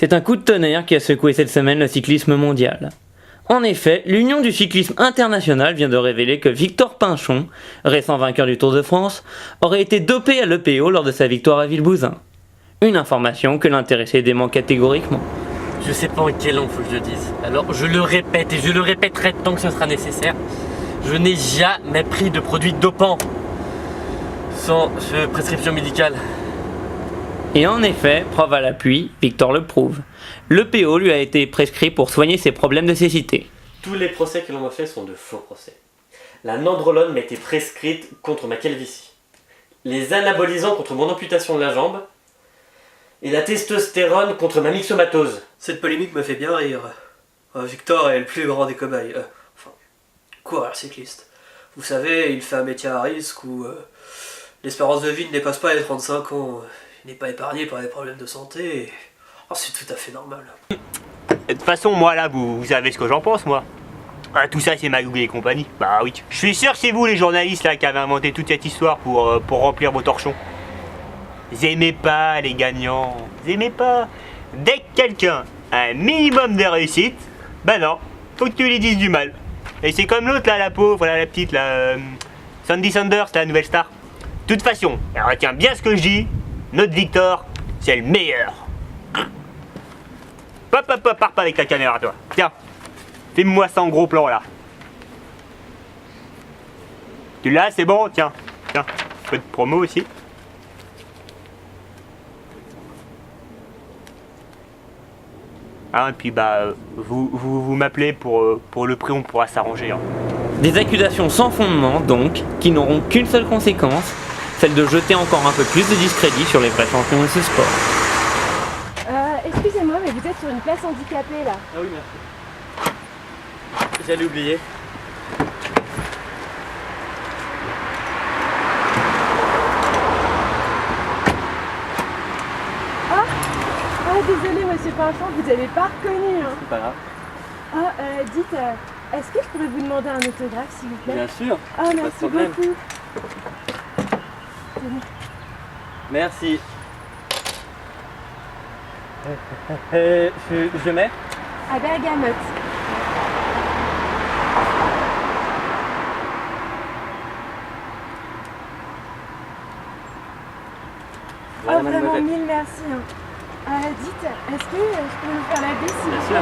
C'est un coup de tonnerre qui a secoué cette semaine le cyclisme mondial. En effet, l'Union du cyclisme international vient de révéler que Victor Pinchon, récent vainqueur du Tour de France, aurait été dopé à l'EPO lors de sa victoire à Villebouzin. Une information que l'intéressé dément catégoriquement. Je sais pas en quelle langue faut que je le dise. Alors je le répète et je le répéterai tant que ce sera nécessaire. Je n'ai jamais pris de produits dopants sans prescription médicale. Et en effet, preuve à l'appui, Victor le prouve. L'EPO lui a été prescrit pour soigner ses problèmes de cécité. Tous les procès que l'on m'a fait sont de faux procès. La nandrolone m'a été prescrite contre ma calvitie. Les anabolisants contre mon amputation de la jambe. Et la testostérone contre ma myxomatose. Cette polémique me fait bien rire. Victor est le plus grand des cobayes. Coureur cycliste. Vous savez, il fait un métier à risque où l'espérance de vie ne dépasse pas les 35 ans. Il n'est pas épargné par des problèmes de santé. Et... c'est tout à fait normal. De toute façon, moi là, vous savez ce que j'en pense, moi. Tout ça, c'est Magouille et compagnie. Bah oui. Je suis sûr que c'est vous, les journalistes, là, qui avez inventé toute cette histoire pour remplir vos torchons. Vous aimez pas les gagnants. Vous aimez pas. Dès que quelqu'un a un minimum de réussite, bah non, faut que tu lui dises du mal. Et c'est comme l'autre, là, la pauvre, là, la petite, là, Sandy Sanders, la nouvelle star. De toute façon, elle retient bien ce que je dis. Notre Victor, c'est le meilleur. Hop, pars pas avec ta caméra, toi. Tiens, filme-moi ça en gros plan, là. Tu l'as, c'est bon? Tiens, un peu de promo aussi. Et puis vous m'appelez pour le prix, on pourra s'arranger. Des accusations sans fondement, donc, qui n'auront qu'une seule conséquence, celle de jeter encore un peu plus de discrédit sur les vrais champions de ce sport. Excusez-moi, mais vous êtes sur une place handicapée là. Ah oui, merci. J'allais oublier. Désolé monsieur Pinchon, vous n'avez pas reconnu. Hein. C'est pas grave. Dites, est-ce que je pourrais vous demander un autographe s'il vous plaît? Bien sûr. Merci beaucoup. Merci. Je mets À Bergamote. Voilà, vraiment mademoiselle. mille merci. Hein. Dites, est-ce que je peux vous faire la baisse s'il Bien vous sûr.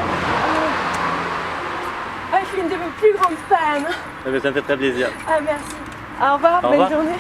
plaît? Je suis une de vos plus grandes fans. Ça me fait très plaisir. Merci. Au revoir, Au revoir. bonne journée.